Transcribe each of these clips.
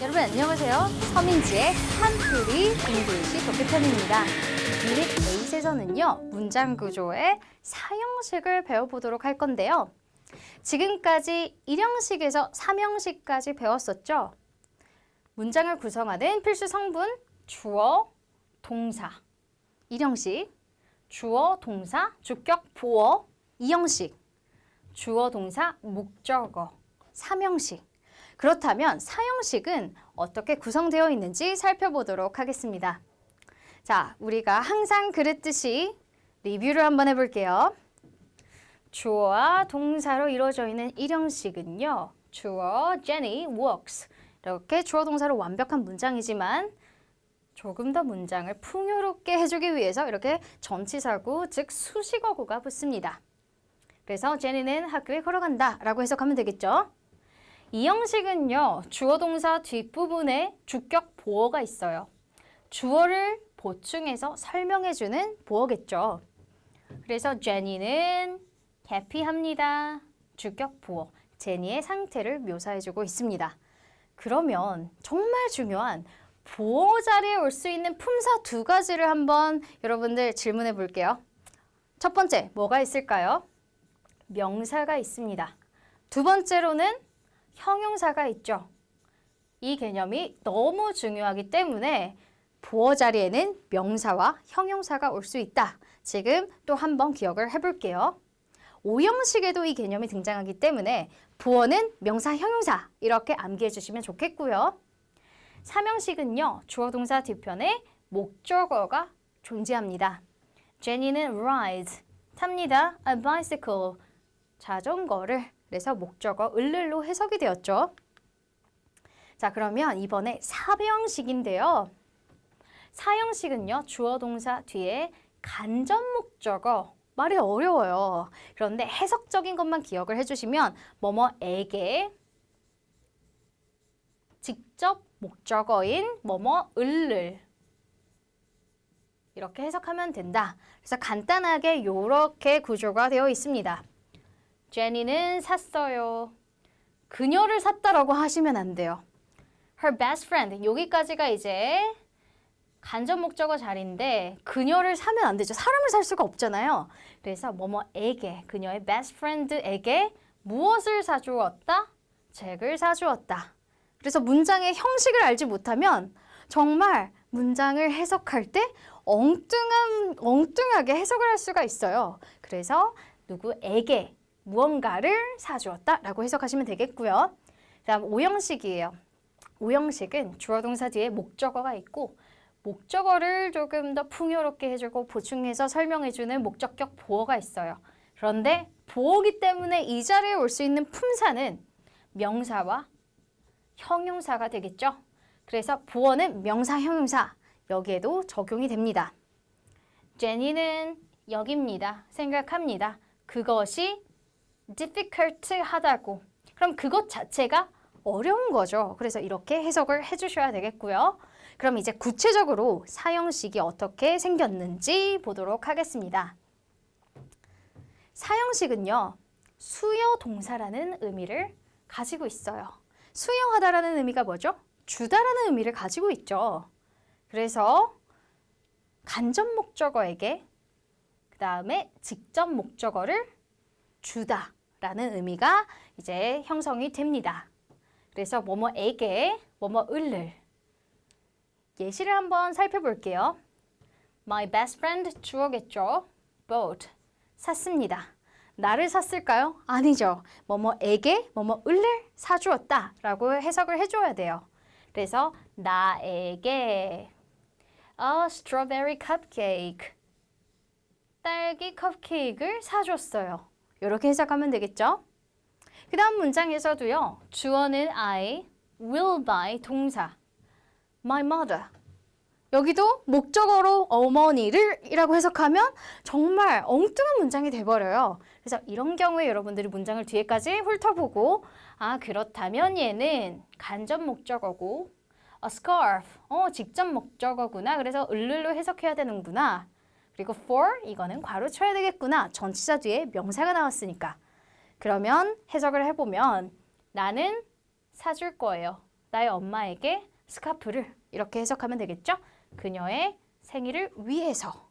여러분 안녕하세요. 서민지의 한풀이 잉글리시 독해편입니다. 유닛 8에서는요. 문장 구조의 사형식을 배워보도록 할 건데요. 지금까지 1형식에서 3형식까지 배웠었죠. 문장을 구성하는 필수 성분 주어, 동사 1형식, 주어, 동사, 주격, 보어 2형식, 주어, 동사, 목적어 3형식. 그렇다면 4형식은 어떻게 구성되어 있는지 살펴보도록 하겠습니다. 자, 우리가 항상 그랬듯이 리뷰를 한번 해볼게요. 주어와 동사로 이루어져 있는 1형식은요. 주어, Jenny walks. 이렇게 주어 동사로 완벽한 문장이지만 조금 더 문장을 풍요롭게 해주기 위해서 이렇게 전치사구, 즉 수식어구가 붙습니다. 그래서 제니는 학교에 걸어간다 라고 해석하면 되겠죠. 이 형식은요. 주어 동사 뒷부분에 주격 보어가 있어요. 주어를 보충해서 설명해주는 보어겠죠. 그래서 제니는 해피합니다. 주격 보어. 제니의 상태를 묘사해주고 있습니다. 그러면 정말 중요한 보어 자리에 올 수 있는 품사 두 가지를 한번 여러분들 질문해 볼게요. 첫 번째, 뭐가 있을까요? 명사가 있습니다. 두 번째로는 형용사가 있죠. 이 개념이 너무 중요하기 때문에 보어 자리에는 명사와 형용사가 올 수 있다. 지금 또 한번 기억을 해볼게요. 5형식에도 이 개념이 등장하기 때문에 보어는 명사, 형용사 이렇게 암기해 주시면 좋겠고요. 3형식은요. 주어 동사 뒤편에 목적어가 존재합니다. 제니는 rides, 탑니다. a bicycle, 자전거를. 그래서 목적어 을를로 해석이 되었죠. 자, 그러면 이번에 4형식인데요. 4형식은요. 주어 동사 뒤에 간접 목적어. 말이 어려워요. 그런데 해석적인 것만 기억을 해주시면 뭐뭐에게 직접 목적어인 뭐뭐 을를 이렇게 해석하면 된다. 그래서 간단하게 이렇게 구조가 되어 있습니다. 제니는 샀어요. 그녀를 샀다라고 하시면 안 돼요. Her best friend. 여기까지가 이제 간접 목적어 자리인데 그녀를 사면 안 되죠. 사람을 살 수가 없잖아요. 그래서 뭐뭐에게, 그녀의 best friend에게 무엇을 사주었다? 책을 사주었다. 그래서 문장의 형식을 알지 못하면 정말 문장을 해석할 때 엉뚱하게 해석을 할 수가 있어요. 그래서 누구에게 무언가를 사주었다 라고 해석하시면 되겠고요. 다음 5형식이에요. 5형식은 주어 동사 뒤에 목적어가 있고 목적어를 조금 더 풍요롭게 해주고 보충해서 설명해주는 목적격 보어가 있어요. 그런데 보어기 때문에 이 자리에 올 수 있는 품사는 명사와 형용사가 되겠죠. 그래서 보어는 명사, 형용사 여기에도 적용이 됩니다. 제니는 여깁니다. 생각합니다. 그것이 difficult 하다고. 그럼 그것 자체가 어려운 거죠. 그래서 이렇게 해석을 해주셔야 되겠고요. 그럼 이제 구체적으로 사형식이 어떻게 생겼는지 보도록 하겠습니다. 사형식은요. 수여 동사라는 의미를 가지고 있어요. 수여하다라는 의미가 뭐죠? 주다라는 의미를 가지고 있죠. 그래서 간접 목적어에게 그 다음에 직접 목적어를 주다라는 의미가 이제 형성이 됩니다. 그래서 뭐뭐에게, 뭐뭐을를 예시를 한번 살펴볼게요. My best friend 주어겠죠. bought, 샀습니다. 나를 샀을까요? 아니죠. 뭐뭐에게, 뭐뭐을를 사주었다 라고 해석을 해줘야 돼요. 그래서 나에게 a strawberry cupcake, 딸기 컵케이크를 사줬어요. 이렇게 해석하면 되겠죠? 그 다음 문장에서도요. 주어는 I, will buy 동사, my mother. 여기도 목적어로 어머니를 이라고 해석하면 정말 엉뚱한 문장이 돼버려요. 그래서 이런 경우에 여러분들이 문장을 뒤에까지 훑어보고 아 그렇다면 얘는 간접 목적어고 a scarf, 직접 목적어구나. 그래서 을를로 해석해야 되는구나. 그리고 for, 이거는 괄호 쳐야 되겠구나. 전치사 뒤에 명사가 나왔으니까. 그러면 해석을 해보면 나는 사줄 거예요. 나의 엄마에게 스카프를 이렇게 해석하면 되겠죠? 그녀의 생일을 위해서.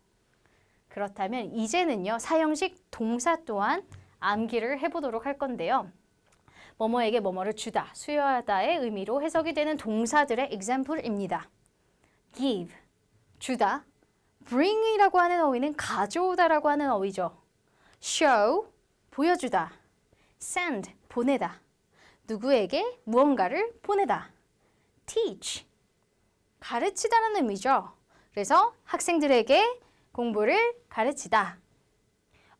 그렇다면 이제는요. 사형식 동사 또한 암기를 해보도록 할 건데요. 뭐뭐에게 뭐뭐를 주다, 수여하다의 의미로 해석이 되는 동사들의 example입니다. give, 주다. bring이라고 하는 어휘는 가져오다라고 하는 어휘죠. show, 보여주다. send, 보내다. 누구에게 무언가를 보내다. teach, 가르치다라는 의미죠. 그래서 학생들에게 공부를 가르치다.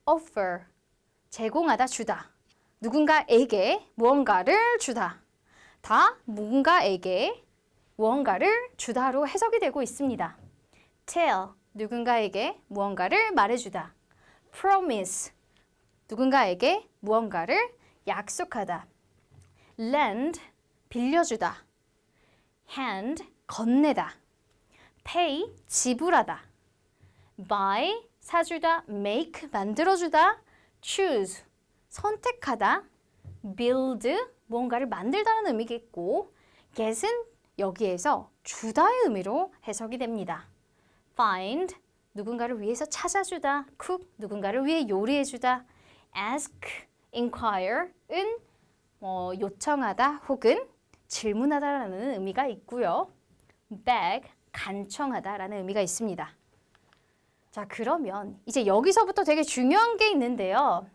offer, 제공하다, 주다. 누군가에게 무언가를 주다. 다 누군가에게 무언가를 주다로 해석이 되고 있습니다. tell, 누군가에게 무언가를 말해주다. promise, 누군가에게 무언가를 약속하다. lend, 빌려주다. hand, 건네다. pay, 지불하다. buy, 사주다. make, 만들어주다. choose, 선택하다. build, 무언가를 만들다는 의미겠고 get은 여기에서 주다의 의미로 해석이 됩니다. find, 누군가를 위해서 찾아주다. cook, 누군가를 위해 요리해주다. ask, inquire은 요청하다 혹은 질문하다라는 의미가 있고요. beg, 간청하다라는 의미가 있습니다. 자, 그러면 이제 여기서부터 되게 중요한 게 있는데요.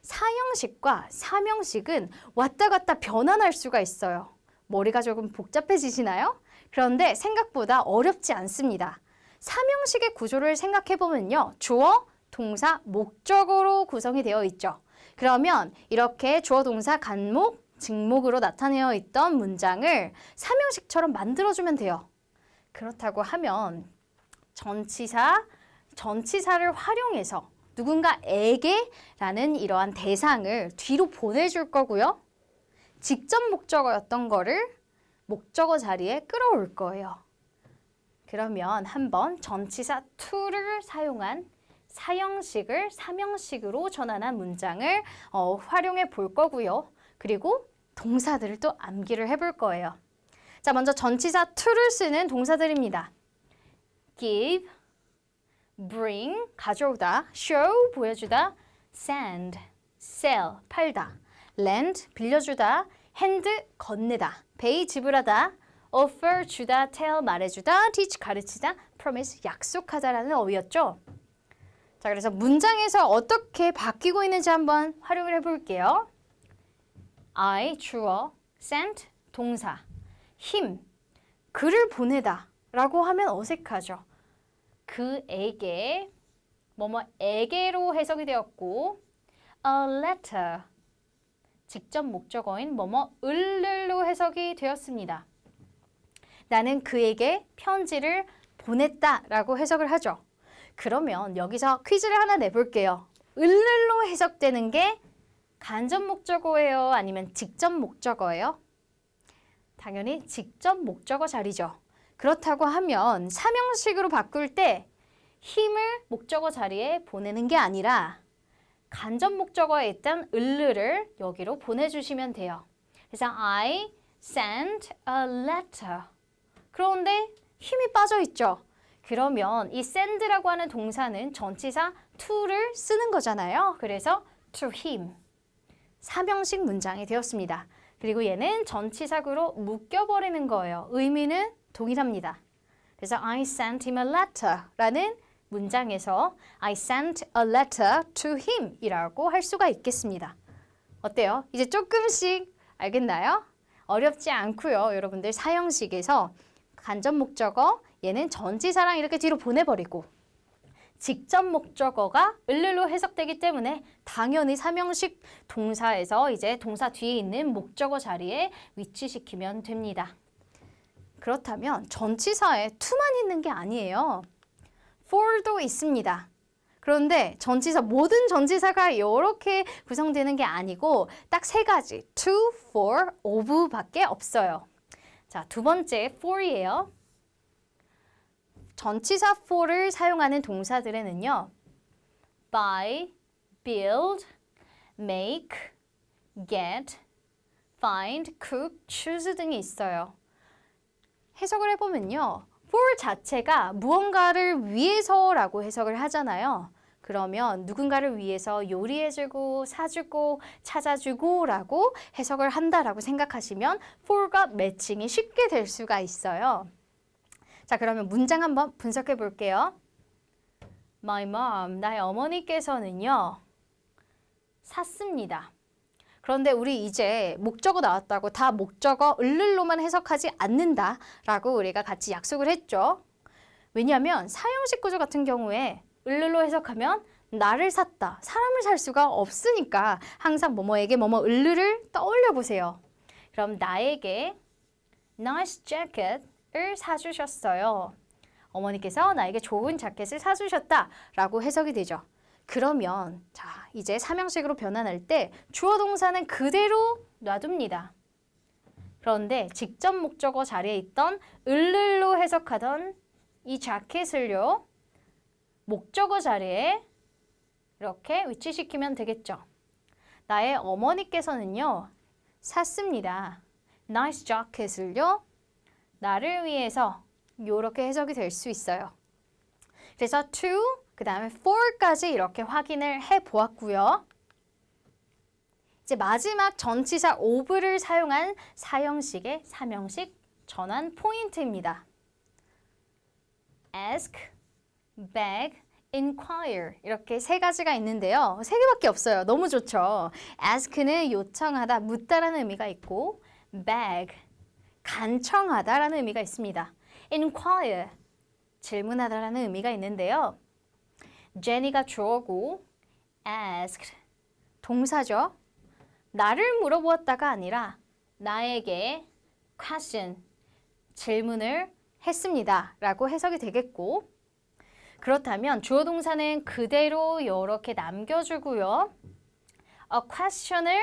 사형식과 사명식은 왔다 갔다 변환할 수가 있어요. 머리가 조금 복잡해지시나요? 그런데 생각보다 어렵지 않습니다. 사명식의 구조를 생각해보면요. 주어, 동사, 목적어로 구성이 되어 있죠. 그러면 이렇게 주어, 동사, 간목, 직목으로 나타내어 있던 문장을 사명식처럼 만들어주면 돼요. 그렇다고 하면 전치사를 활용해서 누군가에게 라는 이러한 대상을 뒤로 보내줄 거고요. 직접 목적어였던 거를 목적어 자리에 끌어올 거예요. 그러면 한번 전치사 to를 사용한 사형식을 사명식으로 전환한 문장을 활용해 볼 거고요. 그리고 동사들을 또 암기를 해볼 거예요. 자, 먼저 전치사 to를 쓰는 동사들입니다. give, bring, 가져오다, show, 보여주다, send, sell, 팔다, lend, 빌려주다, hand, 건네다, pay, 지불하다, offer, 주다, tell, 말해주다, teach, 가르치다, promise, 약속하다라는 어휘였죠. 자, 그래서 문장에서 어떻게 바뀌고 있는지 한번 활용을 해볼게요. I, 주어, sent, 동사, him, 그를 보내다 라고 하면 어색하죠. 그에게, 뭐뭐에게로 해석이 되었고 a letter, 직접 목적어인 뭐뭐을로 해석이 되었습니다. 나는 그에게 편지를 보냈다 라고 해석을 하죠. 그러면 여기서 퀴즈를 하나 내볼게요. 을로 해석되는 게 간접 목적어예요? 아니면 직접 목적어예요? 당연히 직접 목적어 자리죠. 그렇다고 하면 사명식으로 바꿀 때 힘을 목적어 자리에 보내는 게 아니라 간접 목적어에 있던 을를 여기로 보내주시면 돼요. 그래서 I sent a letter. 그런데 힘이 빠져 있죠. 그러면 이 send라고 하는 동사는 전치사 to를 쓰는 거잖아요. 그래서 to him. 사명식 문장이 되었습니다. 그리고 얘는 전치사구로 묶여버리는 거예요. 의미는 동일합니다. 그래서 I sent him a letter 라는 문장에서 I sent a letter to him 이라고 할 수가 있겠습니다. 어때요? 이제 조금씩 알겠나요? 어렵지 않고요. 여러분들 사형식에서 간접 목적어 얘는 전치사랑 이렇게 뒤로 보내버리고 직접 목적어가 을로 해석되기 때문에 당연히 사명식 동사에서 이제 동사 뒤에 있는 목적어 자리에 위치시키면 됩니다. 그렇다면 전치사에 to만 있는 게 아니에요. for도 있습니다. 그런데 모든 전치사가 이렇게 구성되는 게 아니고 딱 세 가지 to, for, of 밖에 없어요. 자, 두 번째 for이에요. 전치사 for를 사용하는 동사들에는요. buy, build, make, get, find, cook, choose 등이 있어요. 해석을 해보면요. for 자체가 무언가를 위해서라고 해석을 하잖아요. 그러면 누군가를 위해서 요리해주고 사주고 찾아주고 라고 해석을 한다라고 생각하시면 for가 매칭이 쉽게 될 수가 있어요. 자, 그러면 문장 한번 분석해 볼게요. My mom, 나의 어머니께서는요. 샀습니다. 그런데 우리 이제 목적어 나왔다고 다 목적어 을를로만 해석하지 않는다라고 우리가 같이 약속을 했죠. 왜냐하면 사형식 구조 같은 경우에 을를로 해석하면 나를 샀다, 사람을 살 수가 없으니까 항상 뭐뭐에게 뭐뭐 을르를 떠올려 보세요. 그럼 나에게 nice jacket을 사주셨어요. 어머니께서 나에게 좋은 자켓을 사주셨다라고 해석이 되죠. 그러면 자 이제 삼형식으로 변환할 때 주어 동사는 그대로 놔둡니다. 그런데 직접 목적어 자리에 있던 을를로 해석하던 이 자켓을요. 목적어 자리에 이렇게 위치시키면 되겠죠. 나의 어머니께서는요. 샀습니다. nice jacket을요. 나를 위해서 이렇게 해석이 될 수 있어요. 그래서 to, 그 다음에 for까지 이렇게 확인을 해보았고요. 이제 마지막 전치사 of를 사용한 사형식의 삼형식 전환 포인트입니다. ask, beg, inquire 이렇게 세 가지가 있는데요. 세 개밖에 없어요. 너무 좋죠. ask는 요청하다, 묻다라는 의미가 있고 beg, 간청하다라는 의미가 있습니다. inquire, 질문하다라는 의미가 있는데요. Jenny가 주어고 asked, 동사죠. 나를 물어보았다가 아니라 나에게 question, 질문을 했습니다. 라고 해석이 되겠고 그렇다면 주어 동사는 그대로 이렇게 남겨주고요. A question을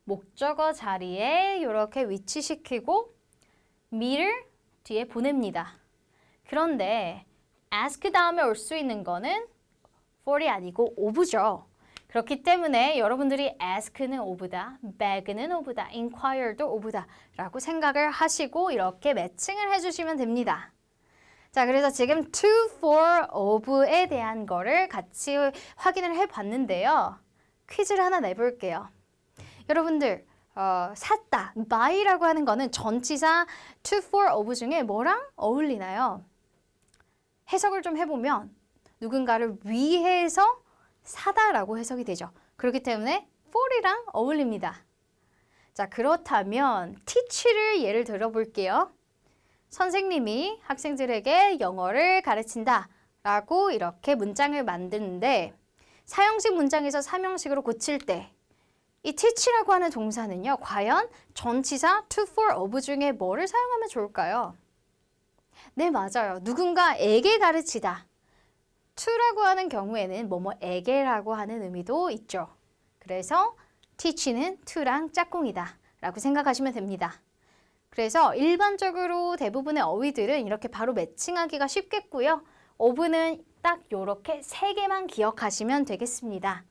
목적어 자리에 이렇게 위치시키고 me를 뒤에 보냅니다. 그런데 ask 다음에 올 수 있는 거는 for이 아니고 of죠. 그렇기 때문에 여러분들이 ask는 of다, beg는 of다, inquire도 of다 라고 생각을 하시고 이렇게 매칭을 해주시면 됩니다. 자, 그래서 지금 to, for, of에 대한 거를 같이 확인을 해봤는데요. 퀴즈를 하나 내볼게요. 여러분들 샀다, buy라고 하는 거는 전치사 to, for, of 중에 뭐랑 어울리나요? 해석을 좀 해보면 누군가를 위해서 사다라고 해석이 되죠. 그렇기 때문에 for이랑 어울립니다. 자, 그렇다면 teach를 예를 들어볼게요. 선생님이 학생들에게 영어를 가르친다 라고 이렇게 문장을 만드는데 사형식 문장에서 삼형식으로 고칠 때 이 teach라고 하는 동사는요. 과연 전치사 to, for, of 중에 뭐를 사용하면 좋을까요? 네, 맞아요. 누군가에게 가르치다. to라고 하는 경우에는 뭐뭐에게라고 하는 의미도 있죠. 그래서 teach는 to랑 짝꿍이다 라고 생각하시면 됩니다. 그래서 일반적으로 대부분의 어휘들은 이렇게 바로 매칭하기가 쉽겠고요. of는 딱 이렇게 세 개만 기억하시면 되겠습니다.